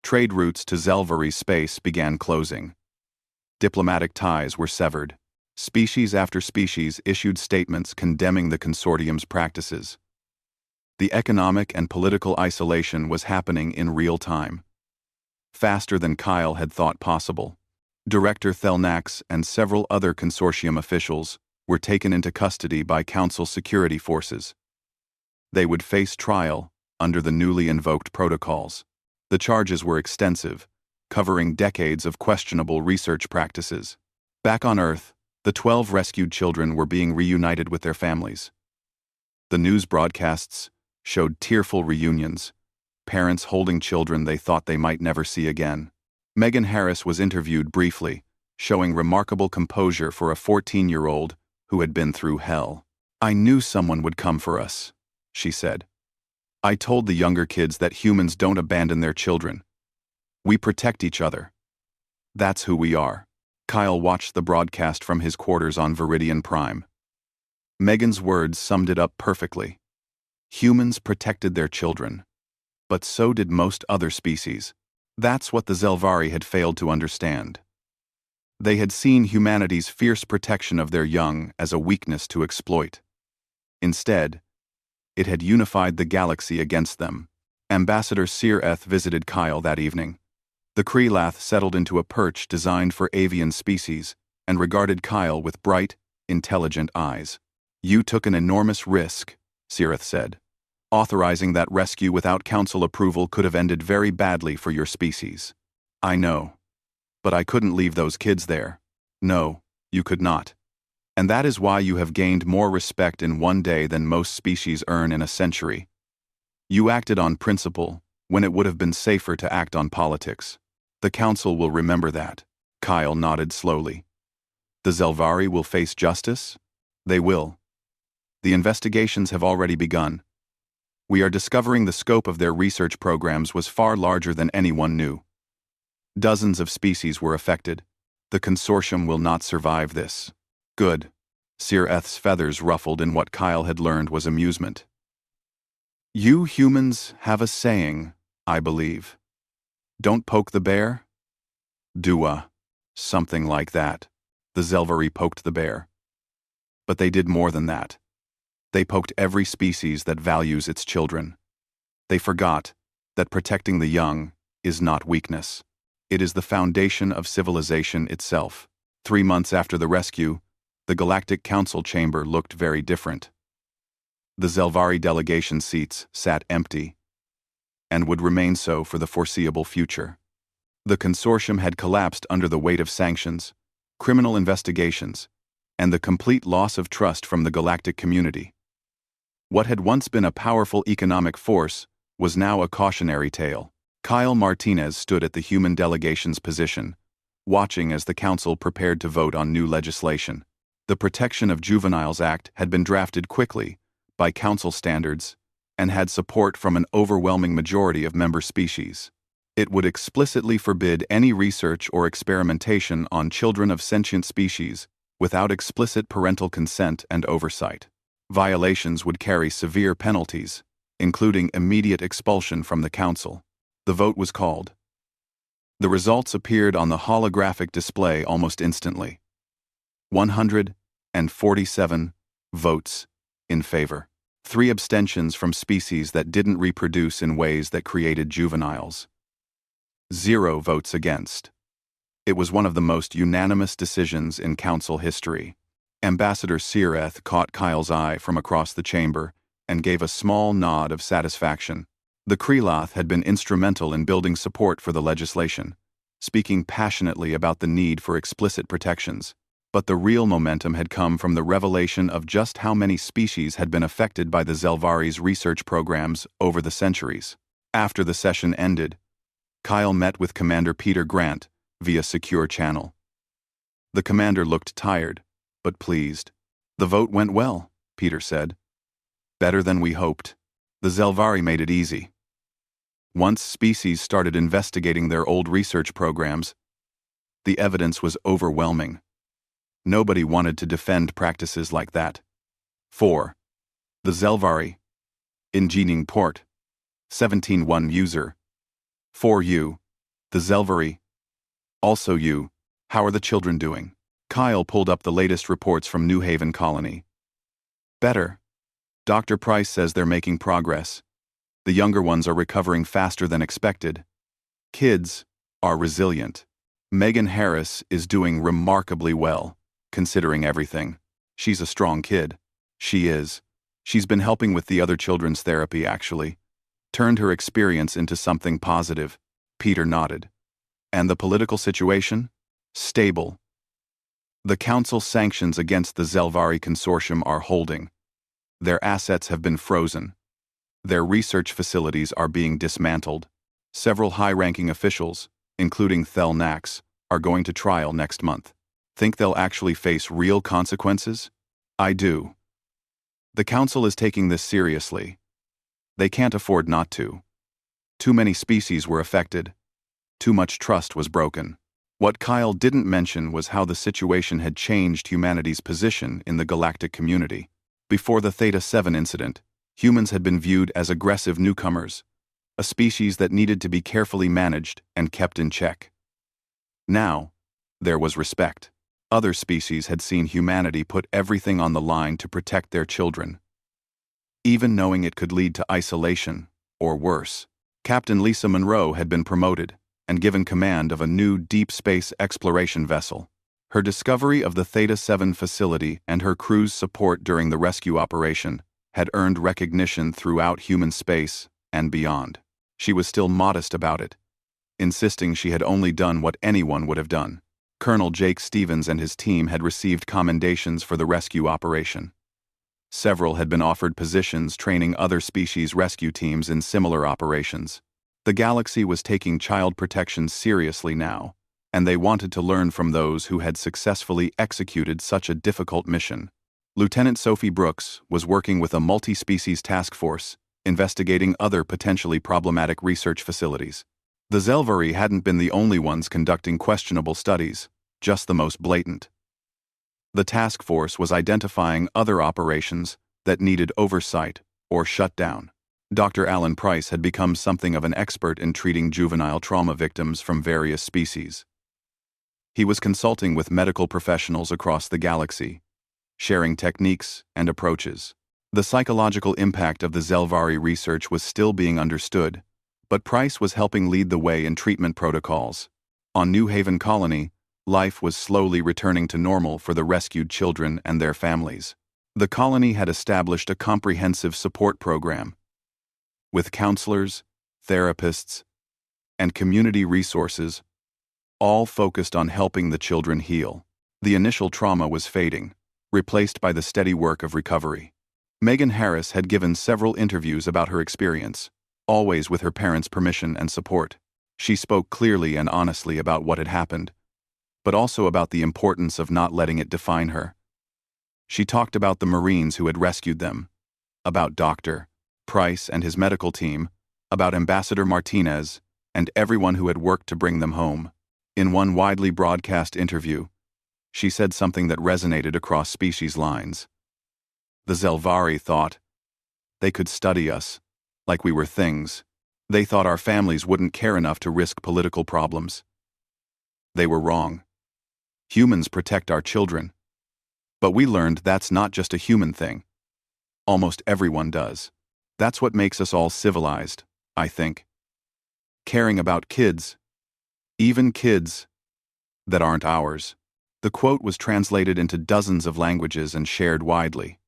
A: Trade routes to Zelvari space began closing. Diplomatic ties were severed. Species after species issued statements condemning the consortium's practices. The economic and political isolation was happening in real time. Faster than Kyle had thought possible. Director Thelnax and several other consortium officials were taken into custody by Council security forces. They would face trial under the newly invoked protocols. The charges were extensive, covering decades of questionable research practices. Back on Earth, the 12 rescued children were being reunited with their families. The news broadcasts showed tearful reunions, parents holding children they thought they might never see again. Megan Harris was interviewed briefly, showing remarkable composure for a 14-year-old who had been through hell. "I knew someone would come for us," she said. "I told the younger kids that humans don't abandon their children. We protect each other. That's who we are." Kyle watched the broadcast from his quarters on Viridian Prime. Megan's words summed it up perfectly. Humans protected their children. But so did most other species. That's what the Zelvari had failed to understand. They had seen humanity's fierce protection of their young as a weakness to exploit. Instead, it had unified the galaxy against them. Ambassador Sireth visited Kyle that evening. The Kreelath settled into a perch designed for avian species and regarded Kyle with bright, intelligent eyes. "You took an enormous risk," Sireth said. "Authorizing that rescue without council approval could have ended very badly for your species." "I know. But I couldn't leave those kids there." "No, you could not. And that is why you have gained more respect in one day than most species earn in a century. You acted on principle when it would have been safer to act on politics. The council will remember that." Kyle nodded slowly. "The Zelvari will face justice?" "They will. The investigations have already begun. We are discovering the scope of their research programs was far larger than anyone knew. Dozens of species were affected. The consortium will not survive this." "Good." Sireth's feathers ruffled in what Kyle had learned was amusement. "You humans have a saying, I believe. Don't poke the bear?" "Do something like that." The Zelvari poked the bear. But they did more than that. They poked every species that values its children. They forgot that protecting the young is not weakness. It is the foundation of civilization itself. 3 months after the rescue, the Galactic Council chamber looked very different. The Zelvari delegation seats sat empty, and would remain so for the foreseeable future. The consortium had collapsed under the weight of sanctions, criminal investigations, and the complete loss of trust from the galactic community. What had once been a powerful economic force was now a cautionary tale. Kyle Martinez stood at the human delegation's position, watching as the council prepared to vote on new legislation. The Protection of Juveniles Act had been drafted quickly, by council standards, and had support from an overwhelming majority of member species. It would explicitly forbid any research or experimentation on children of sentient species without explicit parental consent and oversight. Violations would carry severe penalties, including immediate expulsion from the council. The vote was called. The results appeared on the holographic display almost instantly. 147 votes in favor. 3 abstentions from species that didn't reproduce in ways that created juveniles. 0 votes against. It was one of the most unanimous decisions in council history. Ambassador Sireth caught Kyle's eye from across the chamber and gave a small nod of satisfaction. The Kreelath had been instrumental in building support for the legislation, speaking passionately about the need for explicit protections. But the real momentum had come from the revelation of just how many species had been affected by the Zelvari's research programs over the centuries. After the session ended, Kyle met with Commander Peter Grant via secure channel. The commander looked tired, but pleased. "The vote went well," Peter said. "Better than we hoped. The Zelvari made it easy. Once species started investigating their old research programs, the evidence was overwhelming. Nobody wanted to defend practices like that." 4. The Zelvari. Engineering port. 17.1 user. 4U. The Zelvari. Also you. How are the children doing? Kyle pulled up the latest reports from New Haven Colony. "Better. Dr. Price says they're making progress. The younger ones are recovering faster than expected. Kids are resilient. Megan Harris is doing remarkably well, considering everything. She's a strong kid." "She is. She's been helping with the other children's therapy, actually. Turned her experience into something positive." Peter nodded. "And the political situation? Stable. The council sanctions against the Zelvari consortium are holding. Their assets have been frozen. Their research facilities are being dismantled. Several high-ranking officials, including Thel Nax, are going to trial next month. Think they'll actually face real consequences? I do. The council is taking this seriously. They can't afford not to. Too many species were affected. Too much trust was broken. What Kyle didn't mention was how the situation had changed humanity's position in the galactic community. Before the Theta 7 incident, humans had been viewed as aggressive newcomers, a species that needed to be carefully managed and kept in check. Now, there was respect. Other species had seen humanity put everything on the line to protect their children, even knowing it could lead to isolation, or worse. Captain Lisa Monroe had been promoted and given command of a new deep space exploration vessel. Her discovery of the Theta 7 facility and her crew's support during the rescue operation had earned recognition throughout human space and beyond. She was still modest about it, insisting she had only done what anyone would have done. Colonel Jake Stevens and his team had received commendations for the rescue operation. Several had been offered positions training other species rescue teams in similar operations. The galaxy was taking child protection seriously now, and they wanted to learn from those who had successfully executed such a difficult mission. Lieutenant Sophie Brooks was working with a multi-species task force, investigating other potentially problematic research facilities. The Zelvari hadn't been the only ones conducting questionable studies, just the most blatant. The task force was identifying other operations that needed oversight or shut down. Dr. Alan Price had become something of an expert in treating juvenile trauma victims from various species. He was consulting with medical professionals across the galaxy, sharing techniques and approaches. The psychological impact of the Zelvari research was still being understood, but Price was helping lead the way in treatment protocols. On New Haven Colony, life was slowly returning to normal for the rescued children and their families. The colony had established a comprehensive support program, with counselors, therapists, and community resources, all focused on helping the children heal. The initial trauma was fading, replaced by the steady work of recovery. Megan Harris had given several interviews about her experience, always with her parents' permission and support. She spoke clearly and honestly about what had happened, but also about the importance of not letting it define her. She talked about the Marines who had rescued them, about Dr. Price and his medical team, about Ambassador Martinez, and everyone who had worked to bring them home. In one widely broadcast interview, she said something that resonated across species lines. The Zelvari thought they could study us, like we were things. They thought our families wouldn't care enough to risk political problems. They were wrong. Humans protect our children. But we learned that's not just a human thing. Almost everyone does. That's what makes us all civilized, I think. Caring about kids, even kids that aren't ours. The quote was translated into dozens of languages and shared widely.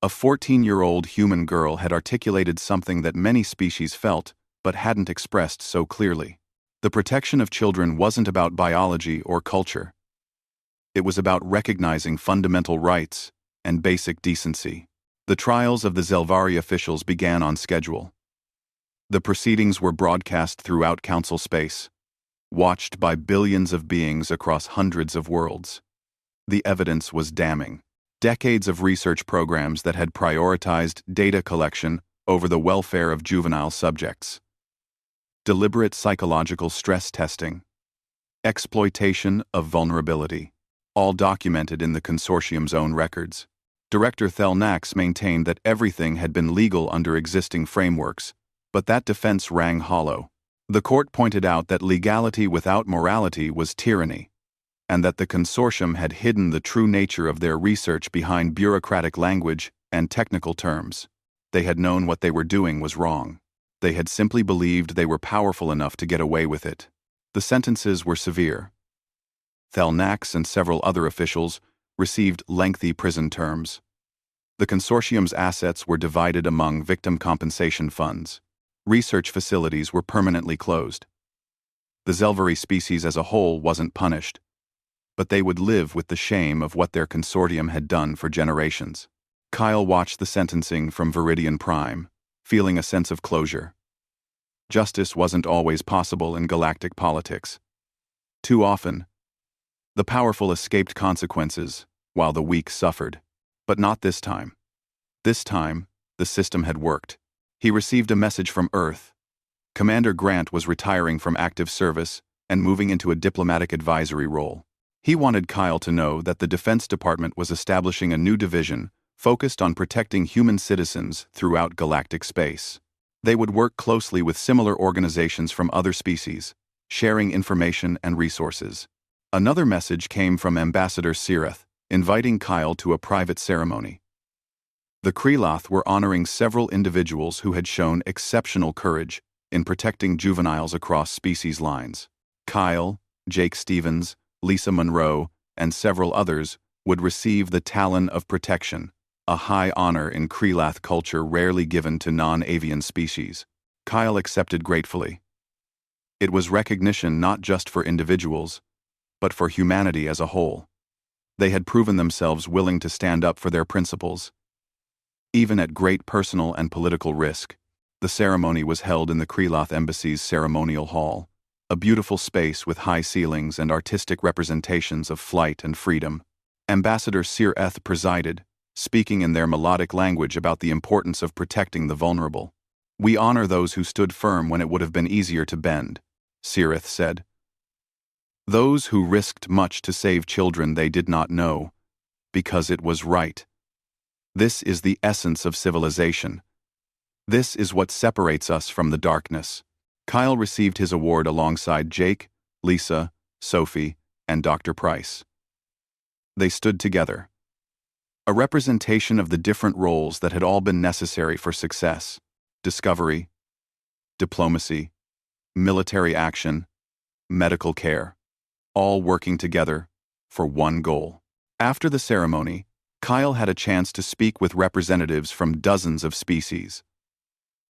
A: A 14-year-old human girl had articulated something that many species felt but hadn't expressed so clearly. The protection of children wasn't about biology or culture. It was about recognizing fundamental rights and basic decency. The trials of the Zelvari officials began on schedule. The proceedings were broadcast throughout council space, watched by billions of beings across hundreds of worlds. The evidence was damning. Decades of research programs that had prioritized data collection over the welfare of juvenile subjects. Deliberate psychological stress testing. Exploitation of vulnerability. All documented in the consortium's own records. Director Thelnax maintained that everything had been legal under existing frameworks, but that defense rang hollow. The court pointed out that legality without morality was tyranny, and that the consortium had hidden the true nature of their research behind bureaucratic language and technical terms. They had known what they were doing was wrong. They had simply believed they were powerful enough to get away with it. The sentences were severe. Thelnax and several other officials received lengthy prison terms. The consortium's assets were divided among victim compensation funds. Research facilities were permanently closed. The Zelvari species as a whole wasn't punished, but they would live with the shame of what their consortium had done for generations. Kyle watched the sentencing from Viridian Prime, feeling a sense of closure. Justice wasn't always possible in galactic politics. Too often, the powerful escaped consequences, while the weak suffered. But not this time. This time, the system had worked. He received a message from Earth. Commander Grant was retiring from active service and moving into a diplomatic advisory role. He wanted Kyle to know that the Defense Department was establishing a new division focused on protecting human citizens throughout galactic space. They would work closely with similar organizations from other species, sharing information and resources. Another message came from Ambassador Sireth, inviting Kyle to a private ceremony. The Kreloth were honoring several individuals who had shown exceptional courage in protecting juveniles across species lines. Kyle, Jake Stevens, Lisa Monroe, and several others would receive the Talon of Protection, a high honor in Kreloth culture rarely given to non-avian species. Kyle accepted gratefully. It was recognition not just for individuals, but for humanity as a whole. They had proven themselves willing to stand up for their principles, even at great personal and political risk. The ceremony was held in the Kreloth Embassy's ceremonial hall, a beautiful space with high ceilings and artistic representations of flight and freedom. Ambassador Sireth presided, speaking in their melodic language about the importance of protecting the vulnerable. "We honor those who stood firm when it would have been easier to bend," Sireth said. "Those who risked much to save children they did not know, because it was right. This is the essence of civilization. This is what separates us from the darkness." Kyle received his award alongside Jake, Lisa, Sophie, and Dr. Price. They stood together, a representation of the different roles that had all been necessary for success: discovery, diplomacy, military action, medical care, all working together for one goal. After the ceremony, Kyle had a chance to speak with representatives from dozens of species.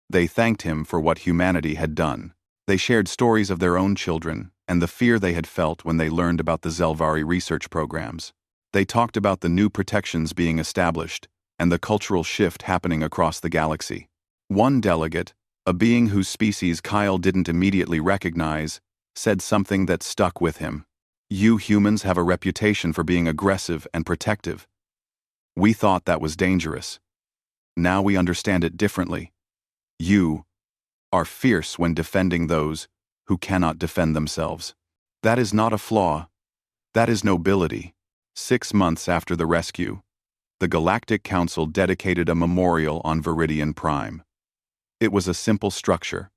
A: They thanked him for what humanity had done. They shared stories of their own children and the fear they had felt when they learned about the Zelvari research programs. They talked about the new protections being established and the cultural shift happening across the galaxy. One delegate, a being whose species Kyle didn't immediately recognize, said something that stuck with him. "You humans have a reputation for being aggressive and protective. We thought that was dangerous. Now we understand it differently. You are fierce when defending those who cannot defend themselves. That is not a flaw. That is nobility." 6 months after the rescue, the Galactic Council dedicated a memorial on Viridian Prime. It was a simple structure,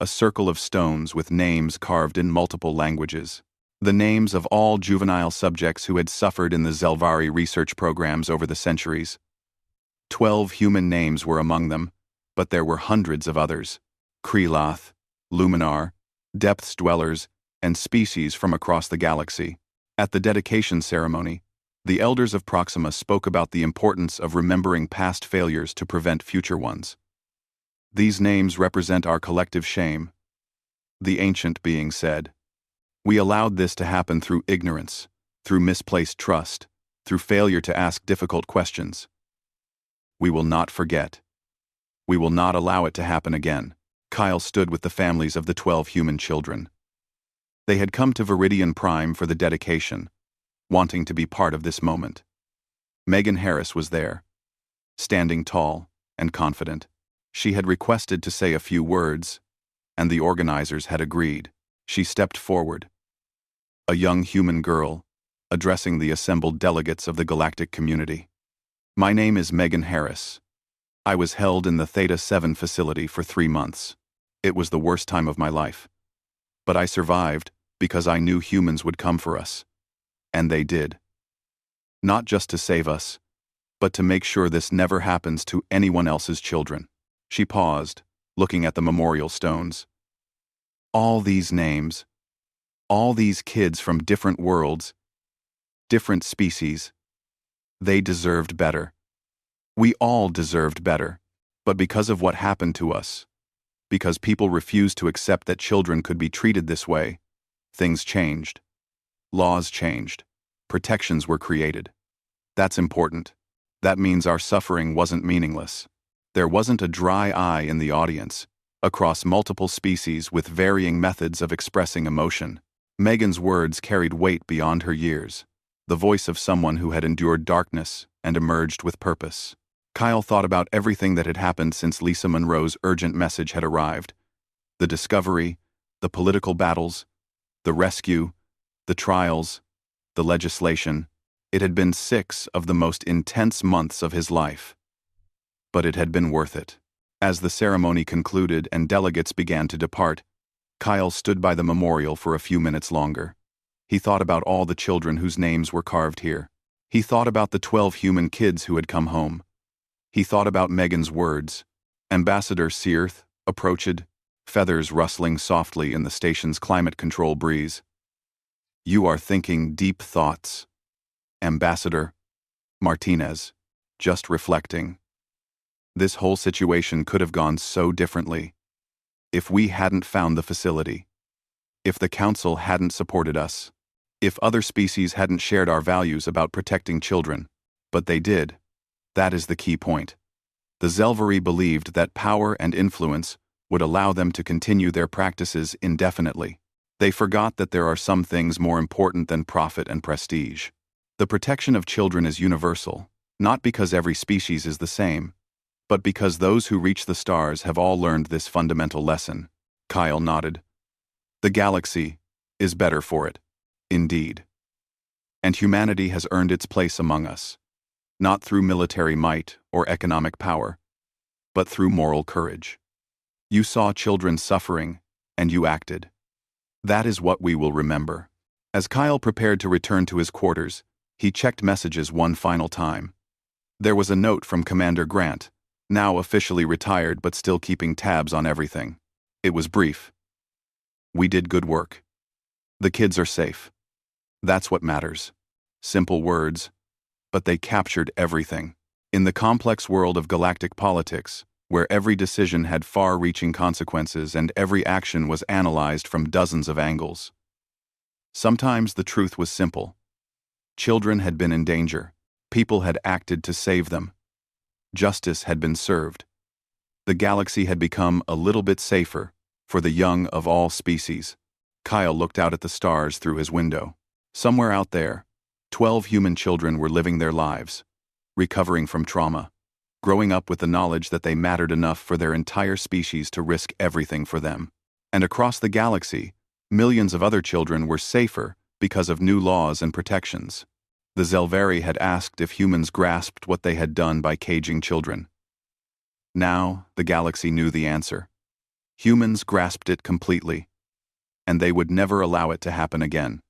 A: a circle of stones with names carved in multiple languages. The names of all juvenile subjects who had suffered in the Zelvari research programs over the centuries. 12 human names were among them, but there were hundreds of others: Kreloth, Luminar, Depths Dwellers, and species from across the galaxy. At the dedication ceremony, the elders of Proxima spoke about the importance of remembering past failures to prevent future ones. "These names represent our collective shame," the ancient being said. "We allowed this to happen through ignorance, through misplaced trust, through failure to ask difficult questions. We will not forget. We will not allow it to happen again." Kyle stood with the families of the 12 human children. They had come to Viridian Prime for the dedication, wanting to be part of this moment. Megan Harris was there, standing tall and confident. She had requested to say a few words, and the organizers had agreed. She stepped forward, a young human girl, addressing the assembled delegates of the galactic community. "My name is Megan Harris. I was held in the Theta 7 facility for 3 months. It was the worst time of my life. But I survived because I knew humans would come for us. And they did. Not just to save us, but to make sure this never happens to anyone else's children." She paused, looking at the memorial stones. All these names, all these kids from different worlds, different species, they deserved better. We all deserved better. But because of what happened to us, because people refused to accept that children could be treated this way, things changed. Laws changed. Protections were created. That's important. That means our suffering wasn't meaningless. There wasn't a dry eye in the audience, across multiple species with varying methods of expressing emotion. Megan's words carried weight beyond her years, the voice of someone who had endured darkness and emerged with purpose. Kyle thought about everything that had happened since Lisa Monroe's urgent message had arrived. The discovery, the political battles, the rescue, the trials, the legislation. It had been 6 of the most intense months of his life. But it had been worth it. As the ceremony concluded and delegates began to depart, Kyle stood by the memorial for a few minutes longer. He thought about all the children whose names were carved here. He thought about the 12 human kids who had come home. He thought about Megan's words. Ambassador Searth approached, feathers rustling softly in the station's climate control breeze. "You are thinking deep thoughts, Ambassador." Martinez, just reflecting. This whole situation could have gone so differently. If we hadn't found the facility. If the Council hadn't supported us. If other species hadn't shared our values about protecting children. But they did. That is the key point. The Zelvery believed that power and influence would allow them to continue their practices indefinitely. They forgot that there are some things more important than profit and prestige. The protection of children is universal, not because every species is the same, but because those who reach the stars have all learned this fundamental lesson. Kyle nodded. The galaxy is better for it, indeed. And humanity has earned its place among us, not through military might or economic power, but through moral courage. You saw children suffering, and you acted. That is what we will remember. As Kyle prepared to return to his quarters, he checked messages one final time. There was a note from Commander Grant, now officially retired but still keeping tabs on everything. It was brief. "We did good work. The kids are safe. That's what matters." Simple words, but they captured everything. In the complex world of galactic politics, where every decision had far-reaching consequences and every action was analyzed from dozens of angles, sometimes the truth was simple. Children had been in danger. People had acted to save them. Justice had been served. The galaxy had become a little bit safer for the young of all species. Kyle looked out at the stars through his window. Somewhere out there, 12 human children were living their lives, recovering from trauma, growing up with the knowledge that they mattered enough for their entire species to risk everything for them. And across the galaxy, millions of other children were safer because of new laws and protections. The Zelvery had asked if humans grasped what they had done by caging children. Now, the galaxy knew the answer. Humans grasped it completely, and they would never allow it to happen again.